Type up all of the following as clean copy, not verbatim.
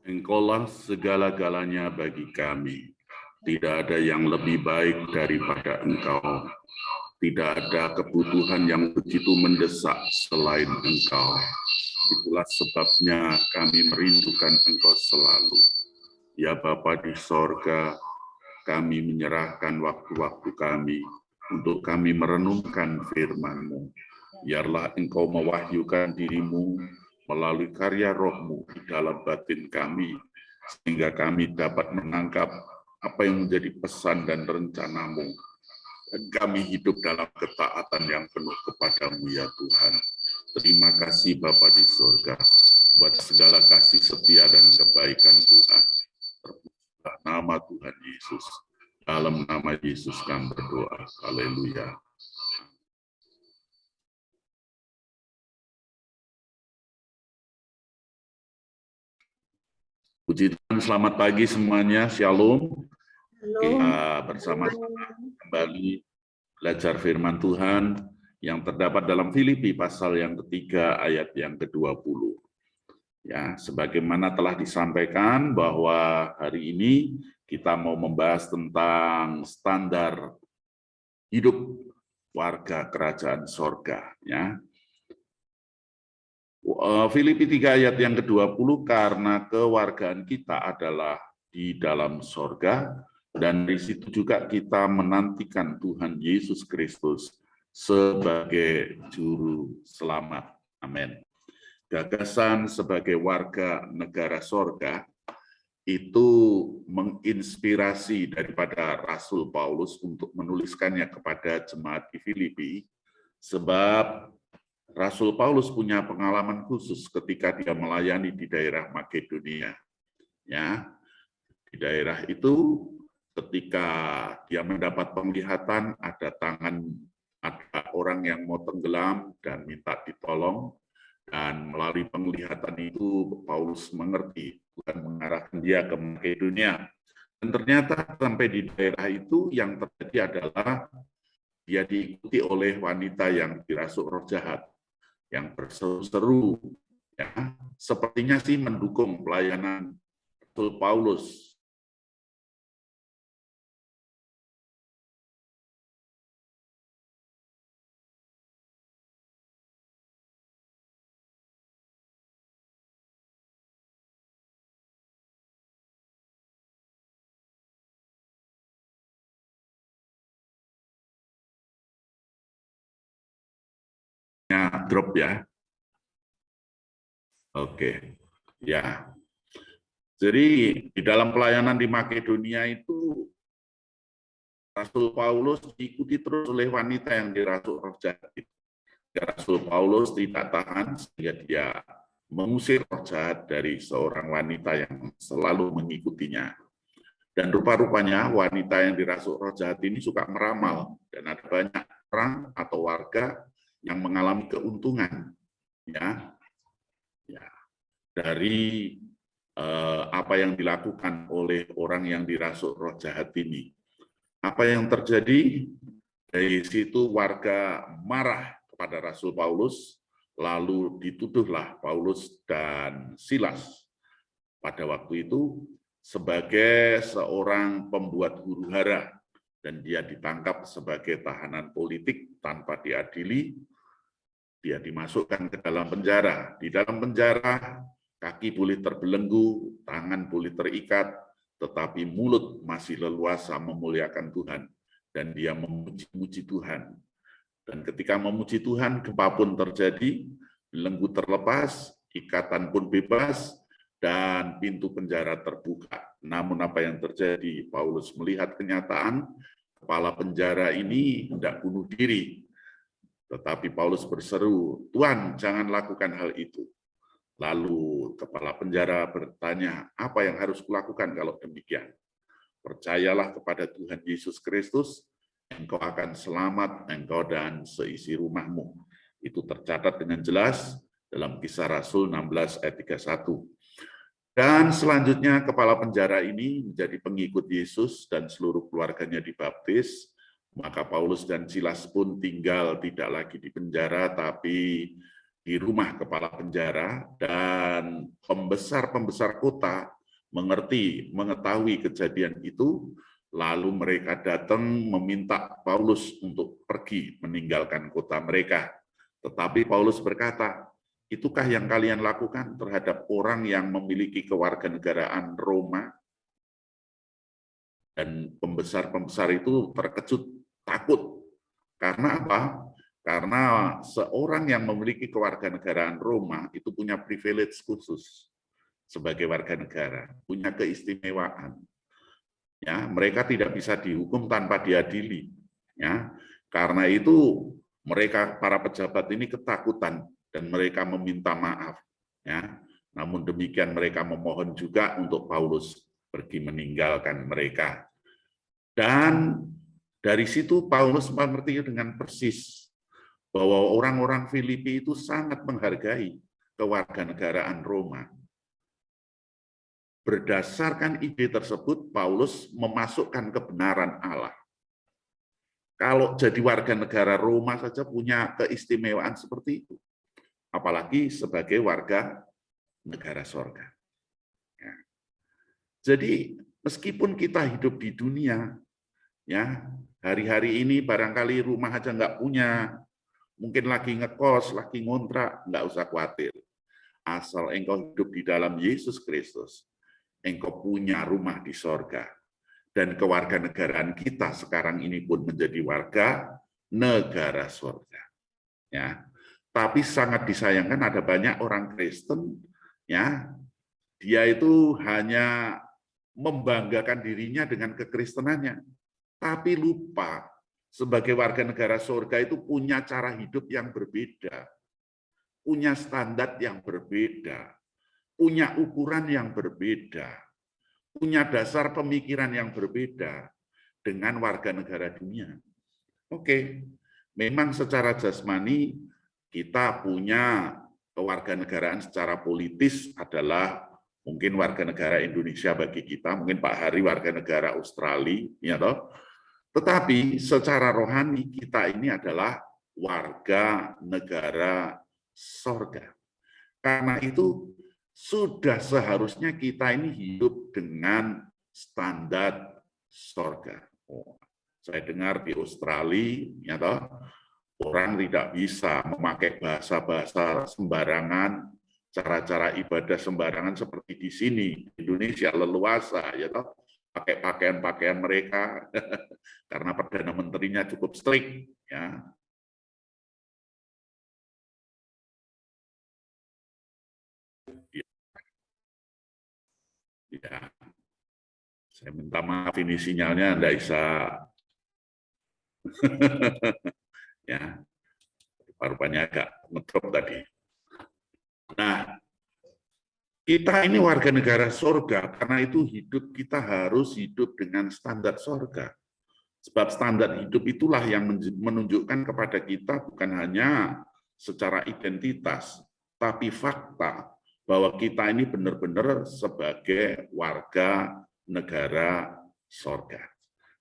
Engkaulah segala-galanya bagi kami. Tidak ada yang lebih baik daripada Engkau. Tidak ada kebutuhan yang begitu mendesak selain Engkau. Itulah sebabnya kami merindukan Engkau selalu. Ya Bapa di sorga, kami menyerahkan waktu-waktu kami untuk kami merenungkan firman-Mu. Biarlah Engkau mewahyukan diri-Mu melalui karya roh-Mu di dalam batin kami, sehingga kami dapat menangkap apa yang menjadi pesan dan rencana-Mu. Dan kami hidup dalam ketaatan yang penuh kepadamu ya Tuhan. Terima kasih Bapa di surga, buat segala kasih setia dan kebaikan Tuhan. Terpujilah nama Tuhan Yesus. Dalam nama Yesus kami berdoa. Haleluya. Puji Tuhan, selamat pagi semuanya. Shalom. Kita bersama-sama kembali belajar firman Tuhan yang terdapat dalam Filipi pasal yang ketiga ayat yang ke-20. Ya, sebagaimana telah disampaikan bahwa hari ini kita mau membahas tentang standar hidup warga kerajaan sorga. Ya. Filipi 3 ayat yang ke-20, karena kewargaan kita adalah di dalam sorga, dan di situ juga kita menantikan Tuhan Yesus Kristus sebagai juru selamat. Amin. Gagasan sebagai warga negara sorga itu menginspirasi daripada Rasul Paulus untuk menuliskannya kepada jemaat di Filipi, sebab Rasul Paulus punya pengalaman khusus ketika dia melayani di daerah Makedonia. Ya, di daerah itu ketika dia mendapat penglihatan ada orang yang mau tenggelam dan minta ditolong, dan melalui penglihatan itu Paulus mengerti Tuhan mengarahkan dia ke Makedonia. Dan ternyata sampai di daerah itu yang terjadi adalah dia diikuti oleh wanita yang dirasuk roh jahat, yang berseru-seru, ya, sepertinya sih mendukung pelayanan Rasul Paulus. Drop ya. Oke. Ya. Jadi di dalam pelayanan di Makedonia itu Rasul Paulus diikuti terus oleh wanita yang dirasuk roh jahat. Rasul Paulus tidak tahan sehingga dia mengusir roh jahat dari seorang wanita yang selalu mengikutinya. Dan rupa-rupanya wanita yang dirasuk roh jahat ini suka meramal, dan ada banyak orang atau warga yang mengalami keuntungan ya dari apa yang dilakukan oleh orang yang dirasuk roh jahat ini. Apa yang terjadi? Dari situ warga marah kepada Rasul Paulus, lalu dituduhlah Paulus dan Silas pada waktu itu sebagai seorang pembuat huru-hara, dan dia ditangkap sebagai tahanan politik tanpa diadili. Dia dimasukkan ke dalam penjara. Di dalam penjara, kaki boleh terbelenggu, tangan boleh terikat, tetapi mulut masih leluasa memuliakan Tuhan. Dan dia memuji-muji Tuhan. Dan ketika memuji Tuhan, gempa pun terjadi, belenggu terlepas, ikatan pun bebas, dan pintu penjara terbuka. Namun apa yang terjadi? Paulus melihat kenyataan, kepala penjara ini hendak bunuh diri. Tetapi Paulus berseru, "Tuhan, jangan lakukan hal itu." Lalu kepala penjara bertanya, "Apa yang harus kulakukan kalau demikian?" "Percayalah kepada Tuhan Yesus Kristus, engkau akan selamat, engkau dan seisi rumahmu." Itu tercatat dengan jelas dalam Kisah Rasul 16 ayat 31. Dan selanjutnya kepala penjara ini menjadi pengikut Yesus dan seluruh keluarganya dibaptis. Maka Paulus dan Silas pun tinggal tidak lagi di penjara, tapi di rumah kepala penjara, dan pembesar-pembesar kota mengetahui kejadian itu, lalu mereka datang meminta Paulus untuk pergi meninggalkan kota mereka. Tetapi Paulus berkata, itukah yang kalian lakukan terhadap orang yang memiliki kewarganegaraan Roma? Dan pembesar-pembesar itu terkejut, takut. Karena apa? Karena seorang yang memiliki kewarganegaraan Roma itu punya privilege khusus sebagai warga negara, punya keistimewaan. Ya, mereka tidak bisa dihukum tanpa diadili. Ya, karena itu mereka para pejabat ini ketakutan dan mereka meminta maaf. Ya, namun demikian mereka memohon juga untuk Paulus pergi meninggalkan mereka. Dan dari situ Paulus mengerti dengan persis bahwa orang-orang Filipi itu sangat menghargai kewarganegaraan Roma. Berdasarkan ide tersebut, Paulus memasukkan kebenaran Allah. Kalau jadi warga negara Roma saja punya keistimewaan seperti itu, apalagi sebagai warga negara sorga. Ya. Jadi meskipun kita hidup di dunia, ya hari-hari ini barangkali rumah aja nggak punya, mungkin lagi ngekos, lagi ngontrak, nggak usah khawatir. Asal engkau hidup di dalam Yesus Kristus, engkau punya rumah di sorga. Dan kewarganegaraan kita sekarang ini pun menjadi warga negara sorga. Ya, tapi sangat disayangkan ada banyak orang Kristen, ya, dia itu hanya membanggakan dirinya dengan kekristenannya, tapi lupa sebagai warga negara surga itu punya cara hidup yang berbeda, punya standar yang berbeda, punya ukuran yang berbeda, punya dasar pemikiran yang berbeda dengan warga negara dunia. Oke, memang secara jasmani kita punya kewarganegaraan secara politis adalah mungkin warga negara Indonesia bagi kita, mungkin Pak Hari warga negara Australia, ya toh. Tetapi secara rohani kita ini adalah warga negara sorga. Karena itu sudah seharusnya kita ini hidup dengan standar sorga. Oh, saya dengar di Australia, ya toh, orang tidak bisa memakai bahasa-bahasa sembarangan, cara-cara ibadah sembarangan seperti di sini, Indonesia leluasa, ya toh, pakai pakaian-pakaian mereka, karena Perdana Menterinya cukup strict, ya. Ya, saya minta maaf ini sinyalnya Anda bisa ya, rupanya agak ngedrop tadi. Nah, kita ini warga negara sorga, karena itu hidup kita harus hidup dengan standar sorga. Sebab standar hidup itulah yang menunjukkan kepada kita bukan hanya secara identitas, tapi fakta bahwa kita ini benar-benar sebagai warga negara sorga.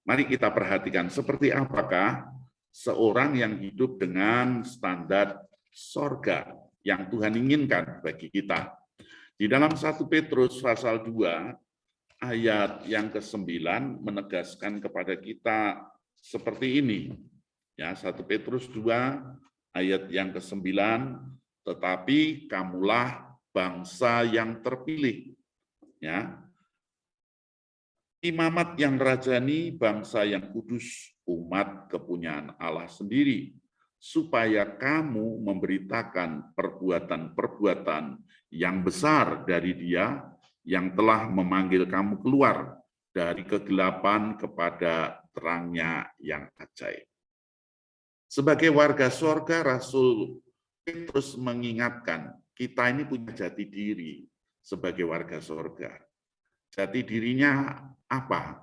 Mari kita perhatikan seperti apakah seorang yang hidup dengan standar sorga yang Tuhan inginkan bagi kita. Di dalam 1 Petrus pasal 2, ayat yang ke-9 menegaskan kepada kita seperti ini. Ya, 1 Petrus 2 ayat yang ke-9, tetapi kamulah bangsa yang terpilih. Ya. Imamat yang rajani, bangsa yang kudus, umat kepunyaan Allah sendiri, supaya kamu memberitakan perbuatan-perbuatan yang besar dari Dia yang telah memanggil kamu keluar dari kegelapan kepada terangnya yang ajaib. Sebagai warga surga, Rasul Petrus mengingatkan, kita ini punya jati diri sebagai warga surga. Jati dirinya apa?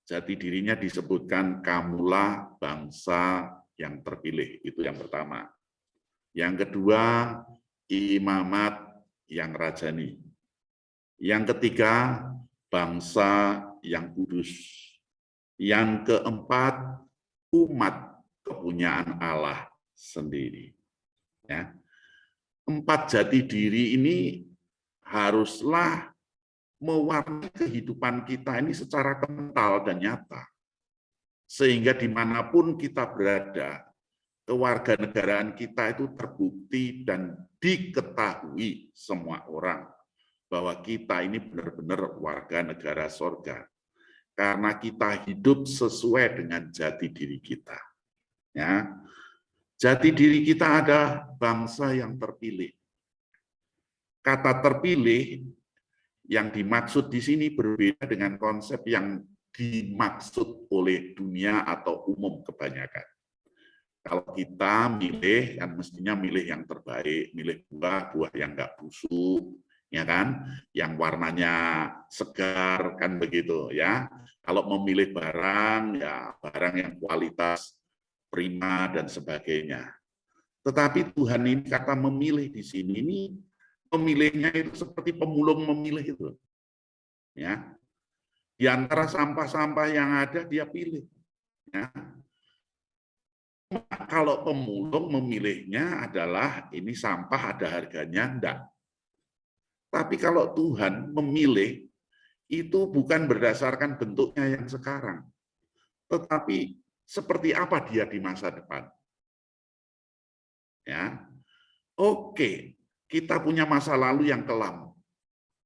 Jati dirinya disebutkan kamulah bangsa yang terpilih. Itu yang pertama. Yang kedua, imamat yang rajani. Yang ketiga, bangsa yang kudus. Yang keempat, umat kepunyaan Allah sendiri. Ya. empat jati diri ini haruslah mewarnai kehidupan kita ini secara kental dan nyata. Sehingga dimanapun kita berada, kewarganegaraan kita itu terbukti dan diketahui semua orang bahwa kita ini benar-benar warga negara sorga. Karena kita hidup sesuai dengan jati diri kita. Ya, jati diri kita ada bangsa yang terpilih. Kata terpilih yang dimaksud di sini berbeda dengan konsep yang dimaksud oleh dunia atau umum kebanyakan. Kalau kita milih, kan mestinya milih yang terbaik, milih buah yang nggak busuk, ya kan, yang warnanya segar, kan begitu ya. Kalau memilih barang, ya barang yang kualitas prima dan sebagainya. Tetapi Tuhan ini kata memilih di sini ini, memilihnya itu seperti pemulung memilih itu, ya. Di antara sampah-sampah yang ada dia pilih, ya. Kalau pemulung memilihnya adalah ini sampah ada harganya, enggak. Tapi kalau Tuhan memilih, itu bukan berdasarkan bentuknya yang sekarang, tetapi seperti apa dia di masa depan. Ya, oke, kita punya masa lalu yang kelam.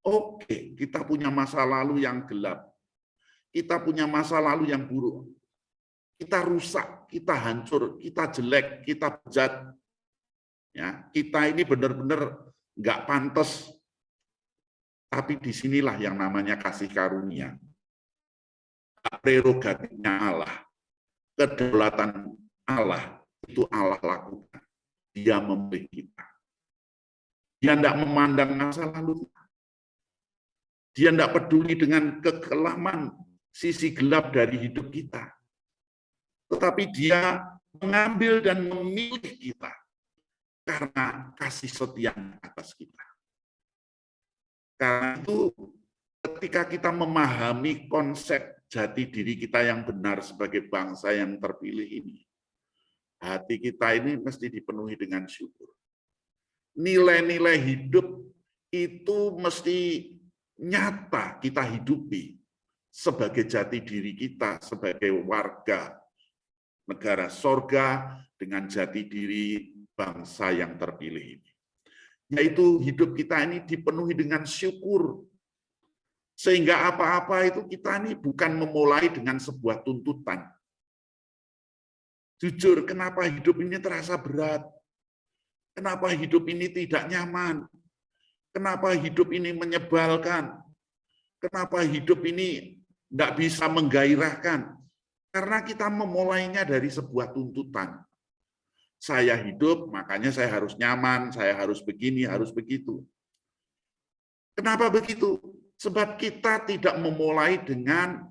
Oke, kita punya masa lalu yang gelap. Kita punya masa lalu yang buruk. Kita rusak, kita hancur, kita jelek, kita bejat. Ya, kita ini benar-benar nggak pantas. Tapi disinilah yang namanya kasih karunia. Prerogatifnya Allah, kedaulatan Allah, itu Allah lakukan. Dia memilih kita. Dia tidak memandang masa lalu. Dia tidak peduli dengan kekelaman, sisi gelap dari hidup kita. Tetapi dia mengambil dan memilih kita karena kasih setia atas kita. Karena itu ketika kita memahami konsep jati diri kita yang benar sebagai bangsa yang terpilih ini, hati kita ini mesti dipenuhi dengan syukur. Nilai-nilai hidup itu mesti nyata kita hidupi sebagai jati diri kita, sebagai warga negara sorga dengan jati diri bangsa yang terpilih ini. Yaitu hidup kita ini dipenuhi dengan syukur. Sehingga apa-apa itu kita ini bukan memulai dengan sebuah tuntutan. Jujur, kenapa hidup ini terasa berat? Kenapa hidup ini tidak nyaman? Kenapa hidup ini menyebalkan? Kenapa hidup ini tidak bisa menggairahkan? Karena kita memulainya dari sebuah tuntutan. Saya hidup, makanya saya harus nyaman, saya harus begini, harus begitu. Kenapa begitu? Sebab kita tidak memulai dengan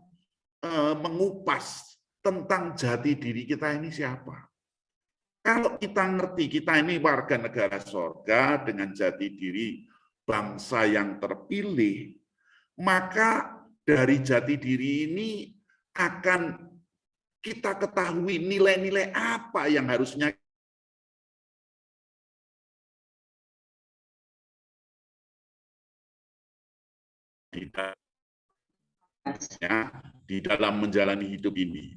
mengupas tentang jati diri kita ini siapa. Kalau kita ngerti, kita ini warga negara sorga dengan jati diri bangsa yang terpilih, maka dari jati diri ini akan kita ketahui nilai-nilai apa yang harusnya di dalam menjalani hidup ini.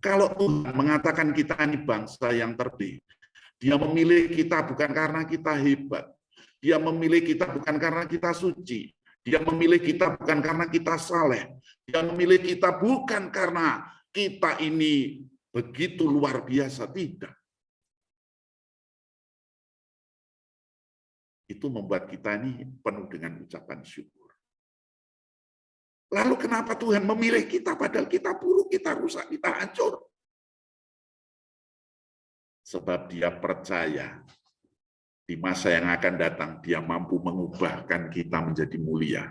Kalau Tuhan mengatakan kita ini bangsa yang terpilih, Dia memilih kita bukan karena kita hebat, Dia memilih kita bukan karena kita suci, Dia memilih kita bukan karena kita saleh, Dia memilih kita bukan karena kita ini begitu luar biasa, tidak. Itu membuat kita ini penuh dengan ucapan syukur. Lalu kenapa Tuhan memilih kita padahal kita buruk, kita rusak, kita hancur? Sebab Dia percaya di masa yang akan datang Dia mampu mengubahkan kita menjadi mulia.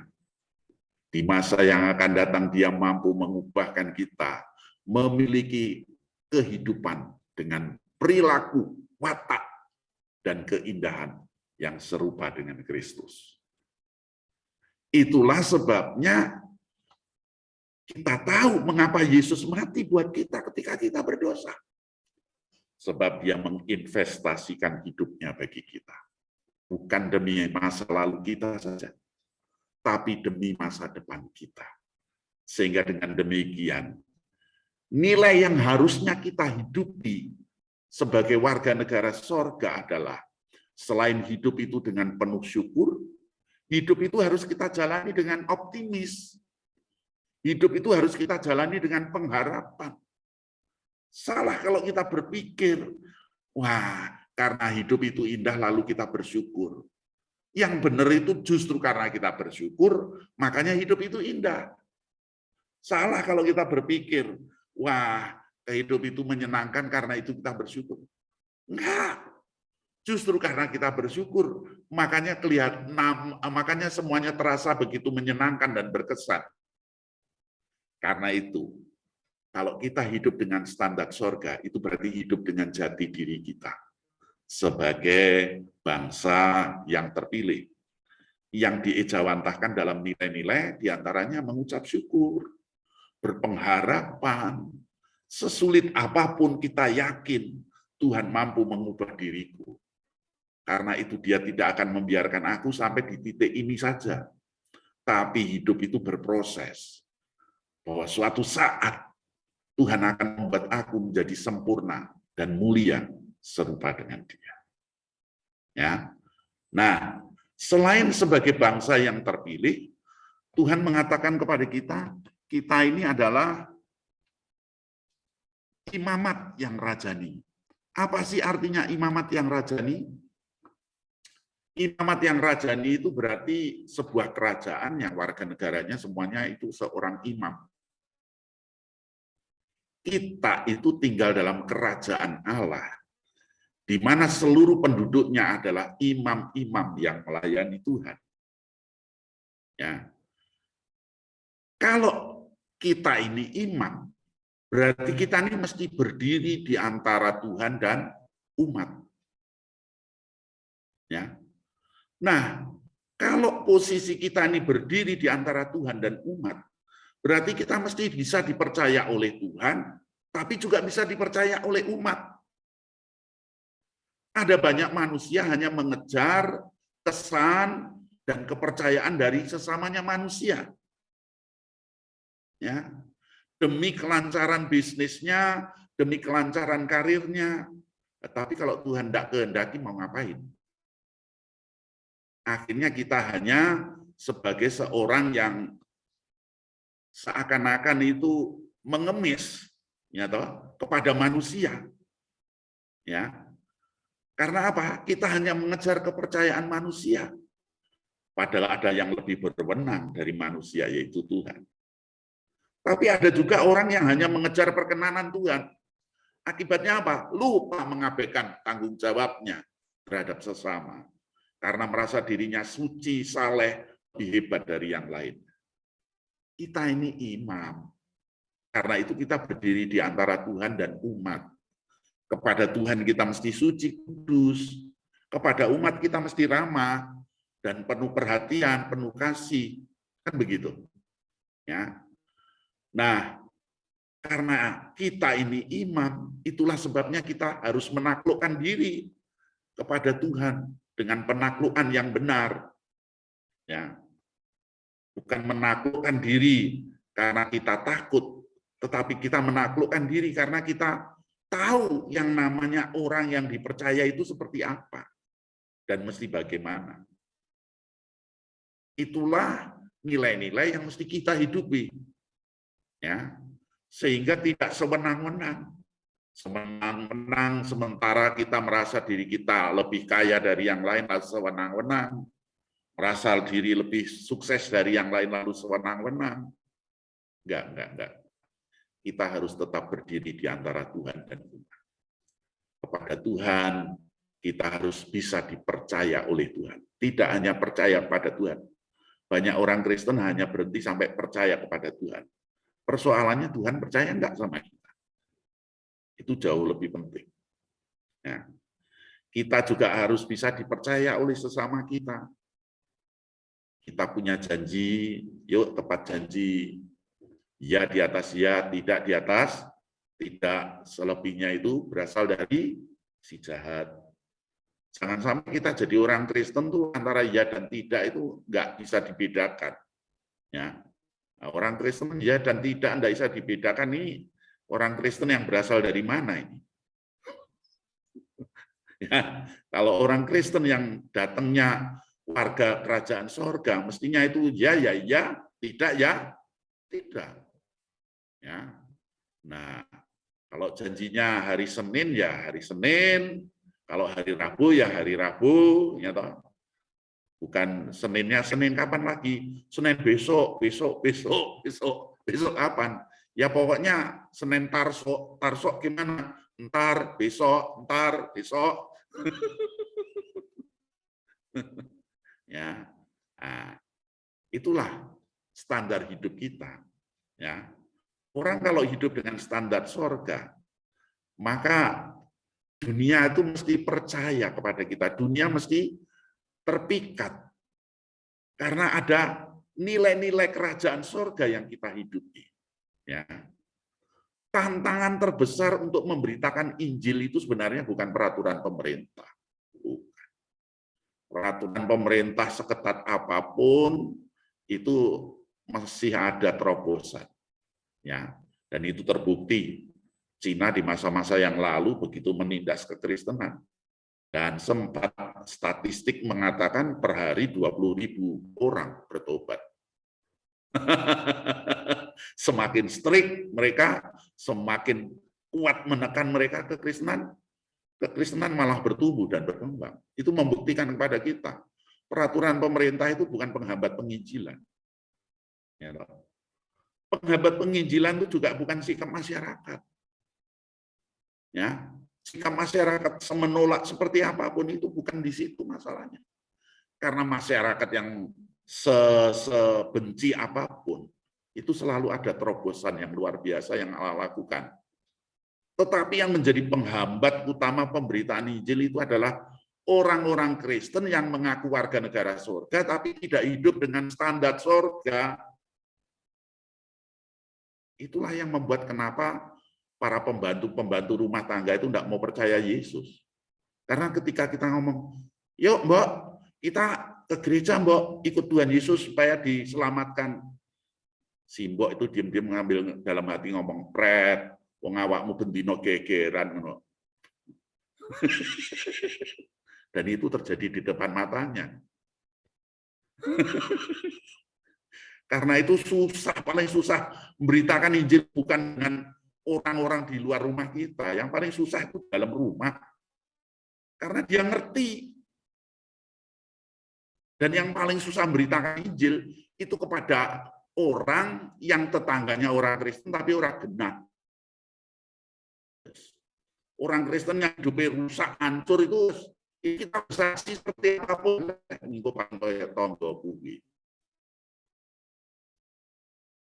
Di masa yang akan datang Dia mampu mengubahkan kita memiliki kehidupan dengan perilaku, watak, dan keindahan yang serupa dengan Kristus. Itulah sebabnya kita tahu mengapa Yesus mati buat kita ketika kita berdosa. Sebab Dia menginvestasikan hidupnya bagi kita. bukan demi masa lalu kita saja, tapi demi masa depan kita. Sehingga dengan demikian, nilai yang harusnya kita hidupi sebagai warga negara sorga adalah selain hidup itu dengan penuh syukur, hidup itu harus kita jalani dengan optimis. Hidup itu harus kita jalani dengan pengharapan. Salah kalau kita berpikir, wah, karena hidup itu indah lalu kita bersyukur. Yang benar itu justru karena kita bersyukur, makanya hidup itu indah. Salah kalau kita berpikir, wah, hidup itu menyenangkan karena itu kita bersyukur. Enggak. Justru karena kita bersyukur, makanya semuanya terasa begitu menyenangkan dan berkesan. Karena itu, kalau kita hidup dengan standar sorga, itu berarti hidup dengan jati diri kita sebagai bangsa yang terpilih, yang diejawantahkan dalam nilai-nilai, diantaranya mengucap syukur, berpengharapan, sesulit apapun kita yakin Tuhan mampu mengubah diriku. Karena itu dia tidak akan membiarkan aku sampai di titik ini saja. Tapi hidup itu berproses. Bahwa suatu saat Tuhan akan membuat aku menjadi sempurna dan mulia serupa dengan Dia. Ya. Nah, selain sebagai bangsa yang terpilih, Tuhan mengatakan kepada kita, kita ini adalah imamat yang rajani. Apa sih artinya imamat yang rajani? Imamat yang rajani itu berarti sebuah kerajaan yang warga negaranya semuanya itu seorang imam. Kita itu tinggal dalam kerajaan Allah, di mana seluruh penduduknya adalah imam-imam yang melayani Tuhan. Ya. Kalau kita ini imam, berarti kita ini mesti berdiri di antara Tuhan dan umat. Ya. Nah, kalau posisi kita ini berdiri di antara Tuhan dan umat, berarti kita mesti bisa dipercaya oleh Tuhan, tapi juga bisa dipercaya oleh umat. Ada banyak manusia hanya mengejar kesan dan kepercayaan dari sesamanya manusia. Ya, demi kelancaran bisnisnya, demi kelancaran karirnya. Tapi kalau Tuhan tidak kehendaki mau ngapain? Akhirnya kita hanya sebagai seorang yang seakan-akan itu mengemis ya toh, kepada manusia. Ya. Karena apa? Kita hanya mengejar kepercayaan manusia. Padahal ada yang lebih berwenang dari manusia, yaitu Tuhan. Tapi ada juga orang yang hanya mengejar perkenanan Tuhan. Akibatnya apa? Lupa mengabaikan tanggung jawabnya terhadap sesama. Karena merasa dirinya suci, saleh, lebih hebat dari yang lain. Kita ini imam. Karena itu kita berdiri di antara Tuhan dan umat. Kepada Tuhan kita mesti suci, kudus. Kepada umat kita mesti ramah dan penuh perhatian, penuh kasih. Kan begitu. Ya. Nah, karena kita ini imam, itulah sebabnya kita harus menaklukkan diri kepada Tuhan dengan penaklukan yang benar. Ya. Bukan menaklukkan diri karena kita takut, tetapi kita menaklukkan diri karena kita tahu yang namanya orang yang dipercaya itu seperti apa dan mesti bagaimana. Itulah nilai-nilai yang mesti kita hidupi. Ya. Sehingga tidak sewenang-wenang. Sewenang-wenang sementara kita merasa diri kita lebih kaya dari yang lain lalu sewenang-wenang. Merasa diri lebih sukses dari yang lain lalu sewenang-wenang. Enggak. Kita harus tetap berdiri di antara Tuhan dan umat. Kepada Tuhan, kita harus bisa dipercaya oleh Tuhan. Tidak hanya percaya pada Tuhan. Banyak orang Kristen hanya berhenti sampai percaya kepada Tuhan. Persoalannya Tuhan percaya enggak sama kita. Itu jauh lebih penting. Ya. Kita juga harus bisa dipercaya oleh sesama kita. Kita punya janji, yuk tepat janji. Ya di atas ya, tidak di atas, tidak. Selebihnya itu berasal dari si jahat. Jangan sampai kita jadi orang Kristen tuh antara ya dan tidak itu nggak bisa dibedakan. Ya, nah, orang Kristen ya dan tidak nggak bisa dibedakan. Ini orang Kristen yang berasal dari mana ini? Ya, kalau orang Kristen yang datangnya warga kerajaan sorga, mestinya itu ya, tidak ya, tidak. Ya, nah kalau janjinya hari Senin ya hari Senin, kalau hari Rabu ya hari Rabu, ya toh. Bukan Seninnya Senin kapan lagi? Senin besok, besok kapan? Ya pokoknya Senin tarsok gimana? Ntar, besok. Ya, nah, itulah standar hidup kita. Ya, orang kalau hidup dengan standar sorga, maka dunia itu mesti percaya kepada kita. Dunia mesti terpikat karena ada nilai-nilai kerajaan sorga yang kita hidupi. Ya. Tantangan terbesar untuk memberitakan Injil itu sebenarnya bukan peraturan pemerintah. Bukan. Peraturan pemerintah seketat apapun itu masih ada terobosan. Ya. Dan itu terbukti. Cina di masa-masa yang lalu begitu menindas kekristenan. Dan sempat statistik mengatakan per hari 20.000 orang bertobat. Semakin strict mereka, semakin kuat menekan mereka kekristenan malah bertumbuh dan berkembang. Itu membuktikan kepada kita, peraturan pemerintah itu bukan penghambat penginjilan. Penghambat penginjilan itu juga bukan sikap masyarakat. Ya, sikap masyarakat menolak seperti apapun itu bukan di situ masalahnya. Karena masyarakat yang sebenci apapun, itu selalu ada terobosan yang luar biasa yang Allah lakukan. Tetapi yang menjadi penghambat utama pemberitaan Injil itu adalah orang-orang Kristen yang mengaku warga negara surga, tapi tidak hidup dengan standar surga. Itulah yang membuat kenapa para pembantu rumah tangga itu tidak mau percaya Yesus. Karena ketika kita ngomong, yuk Mbak, kita ke gereja Mbak, ikut Tuhan Yesus supaya diselamatkan. Si Mbok itu diam-diam mengambil dalam hati ngomong, pret, wong awakmu bendino gegeran. Dan itu terjadi di depan matanya. Karena itu susah, paling susah memberitakan Injil bukan dengan orang-orang di luar rumah kita. Yang paling susah itu dalam rumah. Karena dia ngerti. Dan yang paling susah memberitakan Injil itu kepada orang yang tetangganya orang Kristen tapi orang genah. Orang Kristen yang hidupnya rusak, hancur itu kita bersaksi seperti apapun.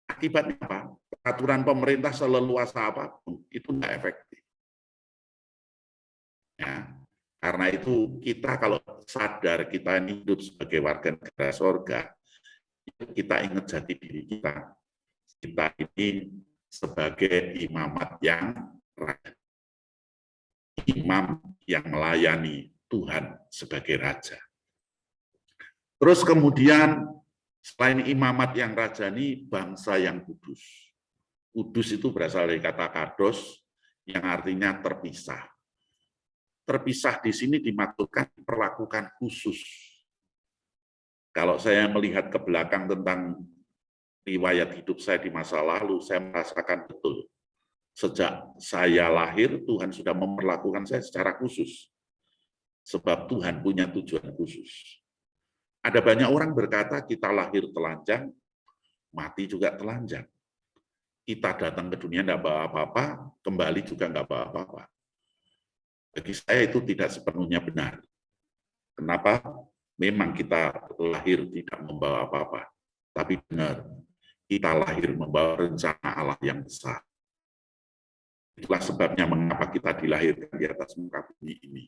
Akibatnya apa? Peraturan pemerintah seleluasa apapun itu tidak efektif. Ya, karena itu kita kalau sadar kita hidup sebagai warga negara surga, kita ingat jati diri kita. Kita ini sebagai imamat yang imam yang melayani Tuhan sebagai raja. Terus kemudian selain imamat yang rajani, bangsa yang kudus. Kudus itu berasal dari kata kados yang artinya terpisah. Terpisah di sini dimaksudkan perlakukan khusus. Kalau saya melihat ke belakang tentang riwayat hidup saya di masa lalu, saya merasakan betul. Sejak saya lahir, Tuhan sudah memperlakukan saya secara khusus. Sebab Tuhan punya tujuan khusus. Ada banyak orang berkata kita lahir telanjang, mati juga telanjang. Kita datang ke dunia tidak bawa apa-apa, kembali juga nggak bawa apa-apa. Bagi saya itu tidak sepenuhnya benar. Kenapa? Memang kita lahir tidak membawa apa-apa. Tapi benar, kita lahir membawa rencana Allah yang besar. Itulah sebabnya mengapa kita dilahirkan di atas muka bumi ini.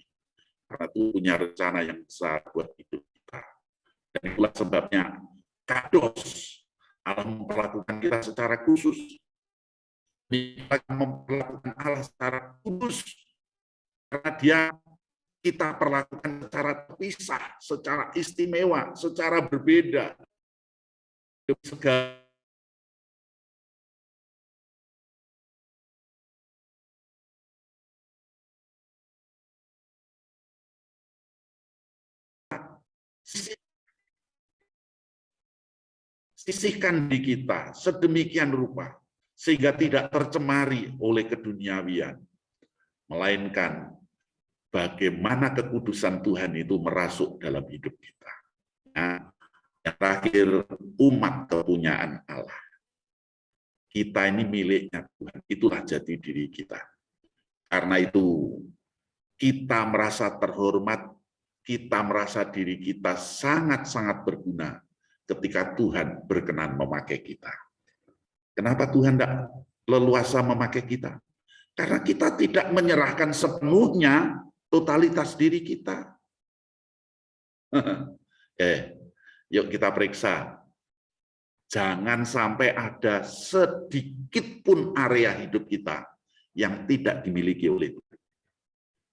Karena Tuhan punya rencana yang besar buat hidup kita. Dan itulah sebabnya kados Allah memperlakukan kita secara khusus. Kita memperlakukan Allah secara khusus. Karena dia kita perlakukan secara terpisah, secara istimewa, secara berbeda. Segala sisihkan di kita sedemikian rupa sehingga tidak tercemari oleh keduniawian, melainkan bagaimana kekudusan Tuhan itu merasuk dalam hidup kita. Nah, yang terakhir, umat kepunyaan Allah. Kita ini miliknya Tuhan, itulah jati diri kita. Karena itu kita merasa terhormat, kita merasa diri kita sangat-sangat berguna ketika Tuhan berkenan memakai kita. Kenapa Tuhan tidak leluasa memakai kita? Karena kita tidak menyerahkan sepenuhnya totalitas diri kita. Yuk kita periksa. Jangan sampai ada sedikit pun area hidup kita yang tidak dimiliki oleh Tuhan.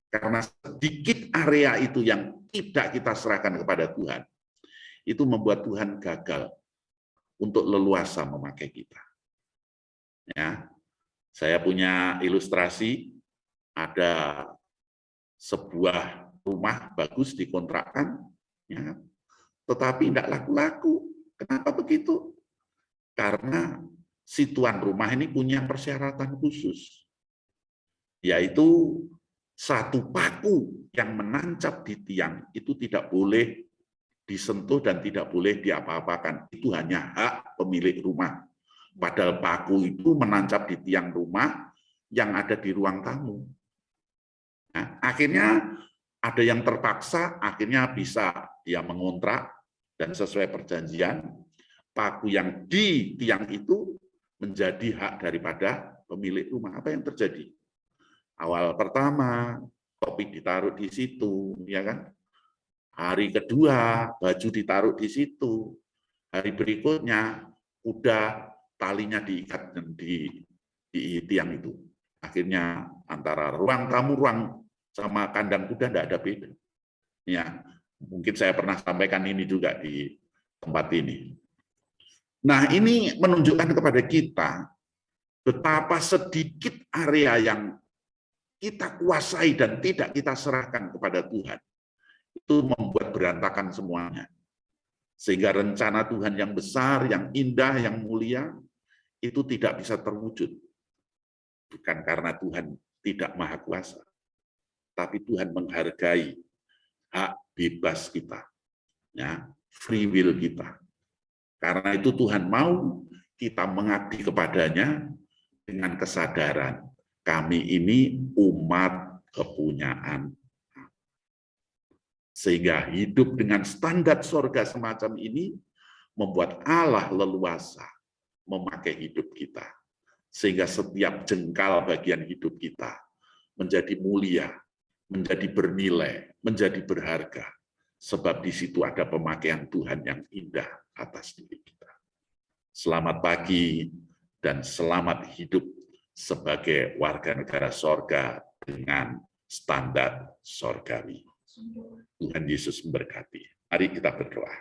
Karena sedikit area itu yang tidak kita serahkan kepada Tuhan, itu membuat Tuhan gagal untuk leluasa memakai kita. Ya, saya punya ilustrasi, ada sebuah rumah bagus dikontrakkan, ya, tetapi tidak laku-laku. Kenapa begitu? Karena si tuan rumah ini punya persyaratan khusus, yaitu satu paku yang menancap di tiang itu tidak boleh disentuh dan tidak boleh diapa-apakan. Itu hanya hak pemilik rumah. Padahal paku itu menancap di tiang rumah yang ada di ruang tamu. Nah, akhirnya ada yang terpaksa, akhirnya bisa dia mengontrak dan sesuai perjanjian, paku yang di tiang itu menjadi hak daripada pemilik rumah. Apa yang terjadi? Awal pertama, topi ditaruh di situ, ya kan? Hari kedua, baju ditaruh di situ. Hari berikutnya, kuda talinya diikat di tiang itu. Akhirnya antara ruang tamu, ruang sama kandang kuda tidak ada beda. Ya, mungkin saya pernah sampaikan ini juga di tempat ini. Nah, ini menunjukkan kepada kita betapa sedikit area yang kita kuasai dan tidak kita serahkan kepada Tuhan. Itu membuat berantakan semuanya. Sehingga rencana Tuhan yang besar, yang indah, yang mulia, itu tidak bisa terwujud. Bukan karena Tuhan tidak maha kuasa, tapi Tuhan menghargai hak bebas kita, ya, free will kita. Karena itu Tuhan mau kita mengabdi kepadanya dengan kesadaran kami ini umat kepunyaan. Sehingga hidup dengan standar sorga semacam ini membuat Allah leluasa memakai hidup kita. Sehingga setiap jengkal bagian hidup kita menjadi mulia, menjadi bernilai, menjadi berharga. Sebab di situ ada pemakaian Tuhan yang indah atas diri kita. Selamat pagi dan selamat hidup sebagai warga negara sorga dengan standar sorgawi. Tuhan Yesus memberkati. Mari kita berdoa.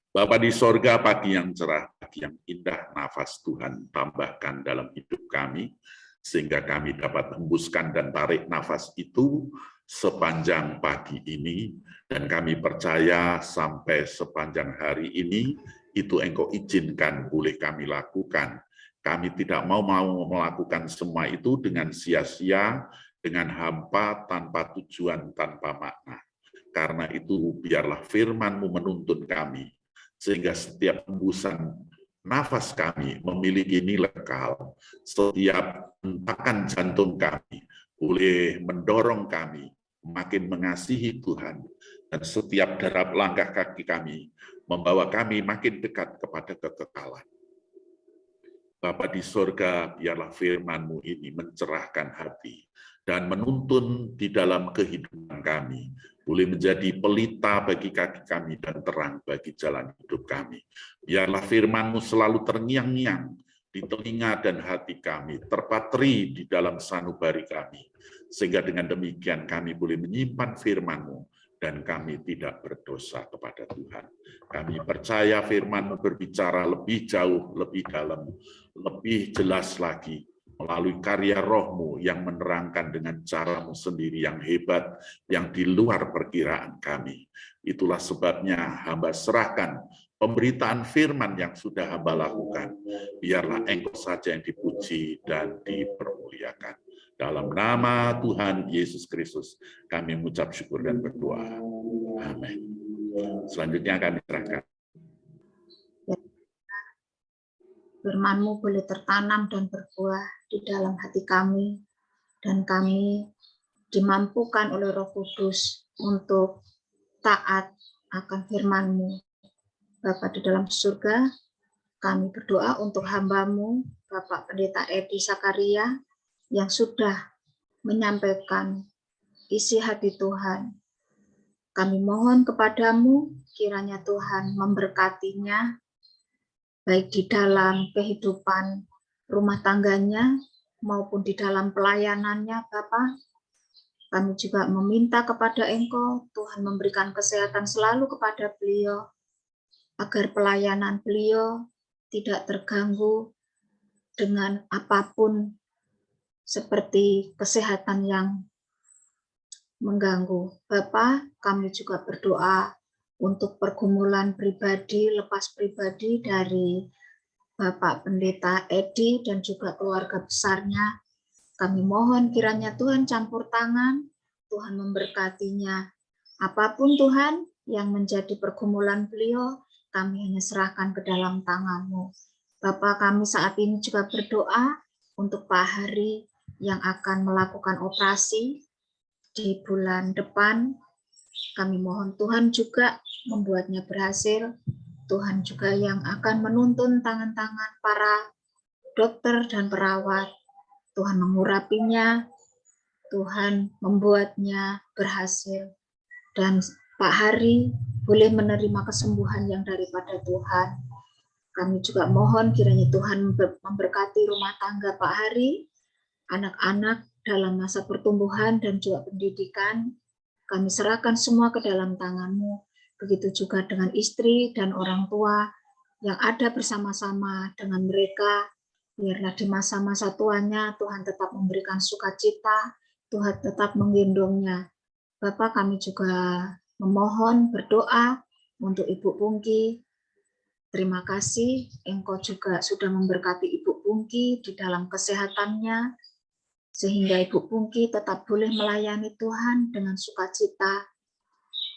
Bapa di sorga, pagi yang cerah, pagi yang indah, nafas Tuhan tambahkan dalam hidup kami, sehingga kami dapat hembuskan dan tarik nafas itu sepanjang pagi ini, dan kami percaya sampai sepanjang hari ini, itu Engkau izinkan boleh kami lakukan. Kami tidak mau melakukan semua itu dengan sia-sia, dengan hampa, tanpa tujuan, tanpa makna. Karena itu biarlah firman-Mu menuntun kami, sehingga setiap hembusan nafas kami memiliki nilai kekal. Setiap hentakan jantung kami boleh mendorong kami makin mengasihi Tuhan. Dan setiap derap langkah kaki kami membawa kami makin dekat kepada kekekalan. Bapa di sorga, biarlah firman-Mu ini mencerahkan hati dan menuntun di dalam kehidupan kami. Boleh menjadi pelita bagi kaki kami dan terang bagi jalan hidup kami. Biarlah firman-Mu selalu terngiang-ngiang di telinga dan hati kami, terpatri di dalam sanubari kami, sehingga dengan demikian kami boleh menyimpan firman-Mu, dan kami tidak berdosa kepada Tuhan. Kami percaya firman-Mu berbicara lebih jauh, lebih dalam, lebih jelas lagi, melalui karya Roh-Mu yang menerangkan dengan cara-Mu sendiri yang hebat, yang di luar perkiraan kami. Itulah sebabnya hamba serahkan pemberitaan firman yang sudah hamba lakukan. Biarlah Engkau saja yang dipuji dan dipermuliakan. Dalam nama Tuhan Yesus Kristus, kami mengucap syukur dan berdoa. Amin. Selanjutnya kami serahkan. Firman-Mu boleh tertanam dan berbuah di dalam hati kami, dan kami dimampukan oleh Roh Kudus untuk taat akan firman-Mu. Bapa di dalam surga, kami berdoa untuk hamba-Mu, Bapak Pendeta Edi Sakaria, yang sudah menyampaikan isi hati Tuhan. Kami mohon kepadamu, kiranya Tuhan memberkatinya, baik di dalam kehidupan rumah tangganya maupun di dalam pelayanannya, Bapak. Kami juga meminta kepada Engkau, Tuhan memberikan kesehatan selalu kepada beliau, agar pelayanan beliau tidak terganggu dengan apapun seperti kesehatan yang mengganggu. Bapak, kami juga berdoa untuk pergumulan pribadi, lepas pribadi dari Bapak Pendeta Edi dan juga keluarga besarnya. Kami mohon kiranya Tuhan campur tangan, Tuhan memberkatinya. Apapun Tuhan yang menjadi pergumulan beliau, kami hanya serahkan ke dalam tangan-Mu. Bapak, kami saat ini juga berdoa untuk Pak Hari yang akan melakukan operasi di bulan depan. Kami mohon Tuhan juga membuatnya berhasil. Tuhan juga yang akan menuntun tangan-tangan para dokter dan perawat. Tuhan mengurapinya, Tuhan membuatnya berhasil. Dan Pak Hari boleh menerima kesembuhan yang daripada Tuhan. Kami juga mohon kiranya Tuhan memberkati rumah tangga Pak Hari, anak-anak dalam masa pertumbuhan dan juga pendidikan. Kami serahkan semua ke dalam tangan-Mu. Begitu juga dengan istri dan orang tua yang ada bersama-sama dengan mereka. Biarlah di masa-masa tuanya Tuhan tetap memberikan sukacita, Tuhan tetap menggendongnya. Bapak, kami juga memohon berdoa untuk Ibu Pungki. Terima kasih, Engkau juga sudah memberkati Ibu Pungki di dalam kesehatannya, sehingga Ibu Pungki tetap boleh melayani Tuhan dengan sukacita.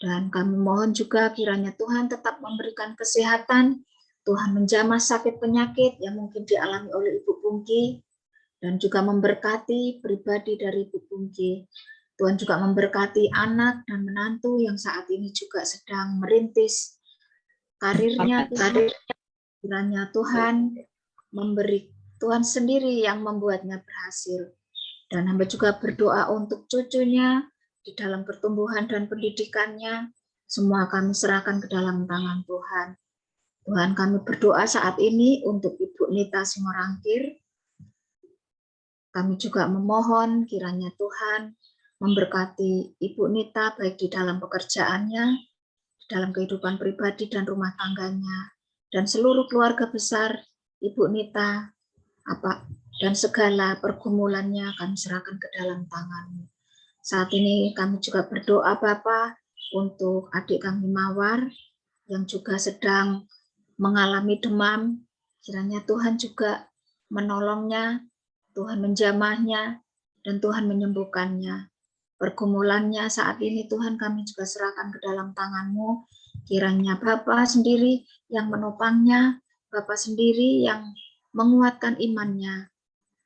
Dan kami mohon juga kiranya Tuhan tetap memberikan kesehatan, Tuhan menjamah sakit penyakit yang mungkin dialami oleh Ibu Pungki, dan juga memberkati pribadi dari Ibu Pungki. Tuhan juga memberkati anak dan menantu yang saat ini juga sedang merintis karirnya. Kiranya Tuhan memberi, Tuhan sendiri yang membuatnya berhasil. Dan hamba juga berdoa untuk cucunya di dalam pertumbuhan dan pendidikannya. Semua kami serahkan ke dalam tangan Tuhan. Tuhan, kami berdoa saat ini untuk Ibu Nita Simorangkir. Kami juga memohon kiranya Tuhan memberkati Ibu Nita baik di dalam pekerjaannya, di dalam kehidupan pribadi dan rumah tangganya, dan seluruh keluarga besar Ibu Nita, dan segala pergumulannya kami serahkan ke dalam tangan-Mu. Saat ini kami juga berdoa Bapa untuk adik kami Mawar yang juga sedang mengalami demam. Kiranya Tuhan juga menolongnya, Tuhan menjamahnya, dan Tuhan menyembuhkannya. Pergumulannya saat ini Tuhan kami juga serahkan ke dalam tangan-Mu. Kiranya Bapa sendiri yang menopangnya, Bapa sendiri yang menguatkan imannya.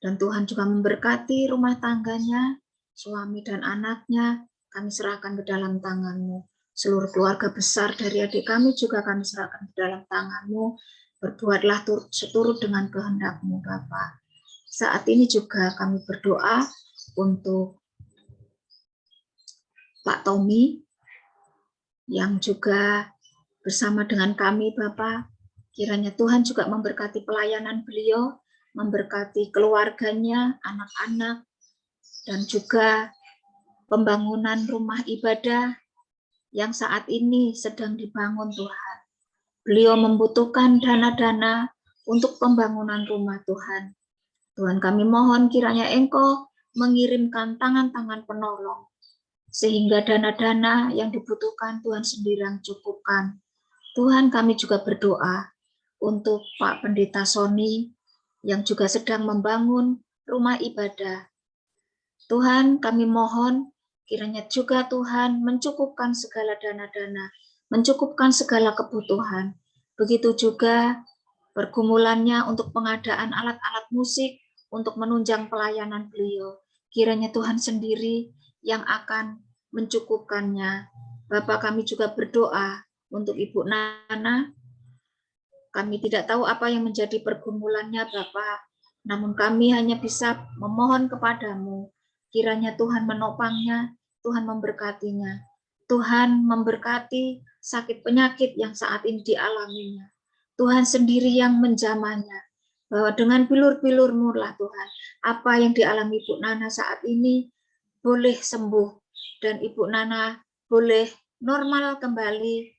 Dan Tuhan juga memberkati rumah tangganya, suami dan anaknya, kami serahkan ke dalam tangan-Mu. Seluruh keluarga besar dari adik kami juga kami serahkan ke dalam tangan-Mu. Berbuatlah seturut dengan kehendak-Mu, Bapa. Saat ini juga kami berdoa untuk Pak Tommy, yang juga bersama dengan kami, Bapak. Kiranya Tuhan juga memberkati pelayanan beliau, memberkati keluarganya, anak-anak, dan juga pembangunan rumah ibadah yang saat ini sedang dibangun Tuhan. Beliau membutuhkan dana-dana untuk pembangunan rumah Tuhan. Tuhan, kami mohon kiranya Engkau mengirimkan tangan-tangan penolong, sehingga dana-dana yang dibutuhkan Tuhan sendiri yang cukupkan. Tuhan, kami juga berdoa untuk Pak Pendeta Sony yang juga sedang membangun rumah ibadah. Tuhan, kami mohon kiranya juga Tuhan mencukupkan segala dana-dana, mencukupkan segala kebutuhan. Begitu juga pergumulannya untuk pengadaan alat-alat musik untuk menunjang pelayanan beliau. Kiranya Tuhan sendiri yang akan mencukupkannya. Bapak, kami juga berdoa untuk Ibu Nana. Kami tidak tahu apa yang menjadi pergumulannya Bapak, namun kami hanya bisa memohon kepadamu. Kiranya Tuhan menopangnya, Tuhan memberkatinya. Tuhan memberkati sakit penyakit yang saat ini dialaminya. Tuhan sendiri yang menjamahnya. Bahwa dengan bilur-bilur-Mu lah Tuhan, apa yang dialami Ibu Nana saat ini boleh sembuh. Dan Ibu Nana boleh normal kembali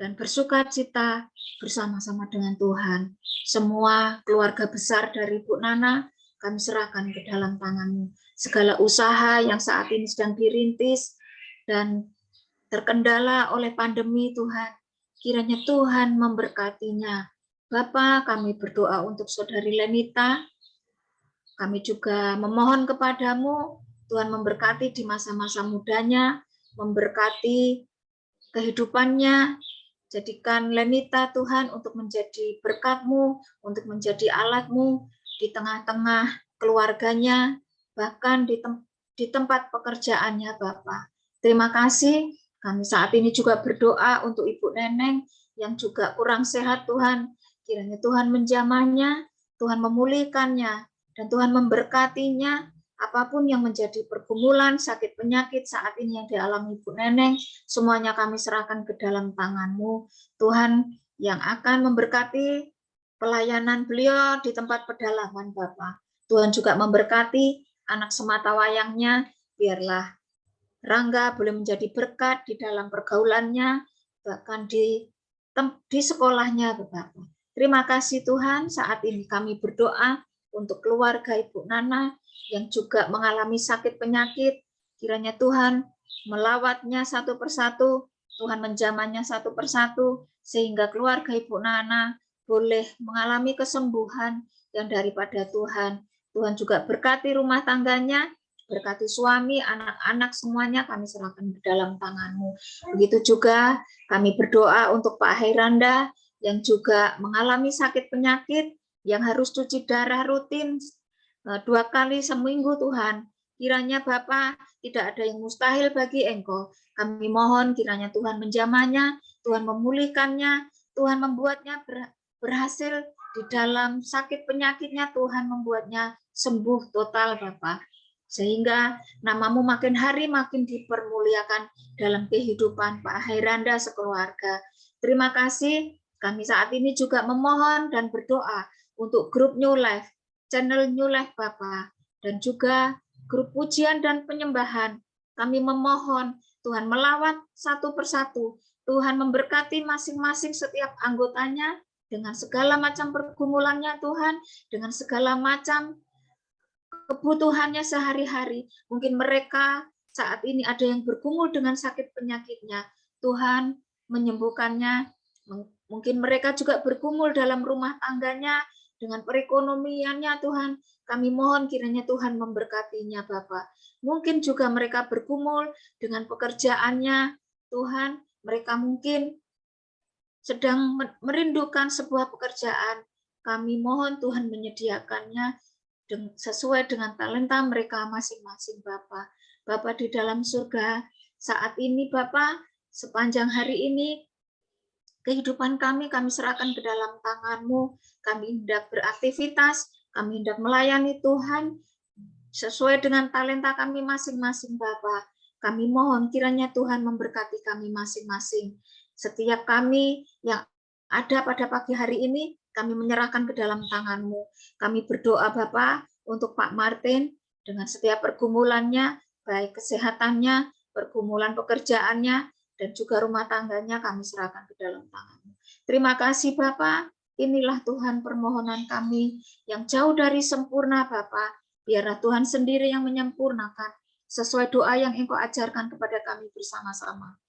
dan bersukacita bersama-sama dengan Tuhan. Semua keluarga besar dari Ibu Nana kami serahkan ke dalam tangan-Mu. Segala usaha yang saat ini sedang dirintis dan terkendala oleh pandemi Tuhan, kiranya Tuhan memberkatinya. Bapa, kami berdoa untuk Saudari Lenita. Kami juga memohon kepadamu, Tuhan memberkati di masa-masa mudanya, memberkati kehidupannya. Jadikan Lenita Tuhan untuk menjadi berkat-Mu, untuk menjadi alat-Mu di tengah-tengah keluarganya, bahkan di tempat pekerjaannya Bapa. Terima kasih. Kami saat ini juga berdoa untuk Ibu Neneng yang juga kurang sehat Tuhan. Kiranya Tuhan menjamahnya, Tuhan memulihkannya, dan Tuhan memberkatinya. Apapun yang menjadi pergumulan, sakit penyakit saat ini yang dialami Ibu Neneng, semuanya kami serahkan ke dalam tangan-Mu. Tuhan yang akan memberkati pelayanan beliau di tempat pedalaman Bapak. Tuhan juga memberkati anak semata wayangnya, biarlah Rangga boleh menjadi berkat di dalam pergaulannya, bahkan di sekolahnya Bapak. Terima kasih Tuhan, saat ini kami berdoa untuk keluarga Ibu Nana yang juga mengalami sakit penyakit. Kiranya Tuhan melawatnya satu persatu, Tuhan menjamahnya satu persatu, sehingga keluarga Ibu Nana boleh mengalami kesembuhan yang daripada Tuhan. Tuhan juga berkati rumah tangganya, berkati suami, anak-anak semuanya kami serahkan ke dalam tangan-Mu. Begitu juga kami berdoa untuk Pak Hairanda yang juga mengalami sakit penyakit, yang harus cuci darah rutin 2 kali seminggu Tuhan. Kiranya Bapa tidak ada yang mustahil bagi Engkau. Kami mohon kiranya Tuhan menjamahnya, Tuhan memulihkannya, Tuhan membuatnya berhasil di dalam sakit penyakitnya, Tuhan membuatnya sembuh total Bapa. Sehingga nama-Mu makin hari makin dipermuliakan dalam kehidupan Pak Hairanda sekeluarga. Terima kasih. Kami saat ini juga memohon dan berdoa untuk grup New Life, channel New Life Bapak, dan juga grup pujian dan penyembahan. Kami memohon Tuhan melawat satu persatu. Tuhan memberkati masing-masing setiap anggotanya dengan segala macam pergumulannya Tuhan, dengan segala macam kebutuhannya sehari-hari. Mungkin mereka saat ini ada yang bergumul dengan sakit penyakitnya. Tuhan menyembuhkannya. Mungkin mereka juga bergumul dalam rumah tangganya dengan perekonomiannya Tuhan. Kami mohon kiranya Tuhan memberkatinya Bapak. Mungkin juga mereka bergumul dengan pekerjaannya Tuhan. Mereka mungkin sedang merindukan sebuah pekerjaan. Kami mohon Tuhan menyediakannya sesuai dengan talenta mereka masing-masing Bapak. Bapak di dalam surga, saat ini Bapak, sepanjang hari ini, kehidupan kami serahkan ke dalam tangan-Mu. Kami hendak beraktivitas, kami hendak melayani Tuhan, sesuai dengan talenta kami masing-masing Bapak. Kami mohon kiranya Tuhan memberkati kami masing-masing. Setiap kami yang ada pada pagi hari ini, kami menyerahkan ke dalam tangan-Mu. Kami berdoa Bapa untuk Pak Martin dengan setiap pergumulannya, baik kesehatannya, pergumulan pekerjaannya, dan juga rumah tangganya kami serahkan ke dalam tangan-Mu. Terima kasih Bapa. Inilah Tuhan permohonan kami yang jauh dari sempurna Bapa. Biarlah Tuhan sendiri yang menyempurnakan sesuai doa yang Engkau ajarkan kepada kami bersama-sama.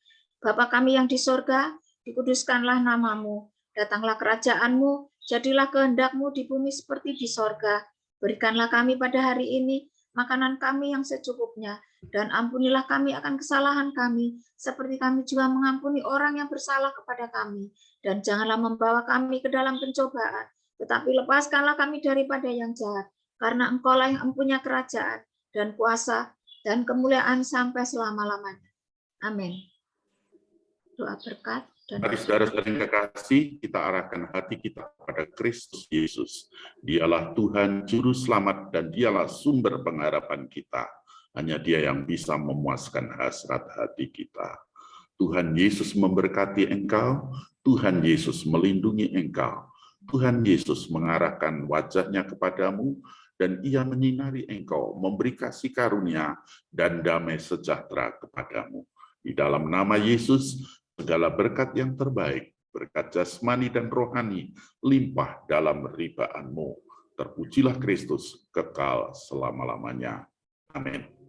Bapa kami yang di sorga, dikuduskanlah nama-Mu. Datanglah kerajaan-Mu, jadilah kehendak-Mu di bumi seperti di sorga. Berikanlah kami pada hari ini makanan kami yang secukupnya, dan ampunilah kami akan kesalahan kami, seperti kami juga mengampuni orang yang bersalah kepada kami. Dan janganlah membawa kami ke dalam pencobaan, tetapi lepaskanlah kami daripada yang jahat, karena Engkaulah yang mempunyai kerajaan, dan kuasa, dan kemuliaan sampai selama-lamanya. Amin. Doa berkat. Mari saudara-saudara yang kekasih, kita arahkan hati kita kepada Kristus Yesus. Dialah Tuhan Juru Selamat dan dialah sumber pengharapan kita. Hanya Dia yang bisa memuaskan hasrat hati kita. Tuhan Yesus memberkati engkau, Tuhan Yesus melindungi engkau, Tuhan Yesus mengarahkan wajahnya kepadamu, dan Ia menyinari engkau, memberi kasih karunia dan damai sejahtera kepadamu. Di dalam nama Yesus, segala berkat yang terbaik, berkat jasmani dan rohani, limpah dalam ribaanmu. Terpujilah Kristus kekal selama-lamanya. Amin.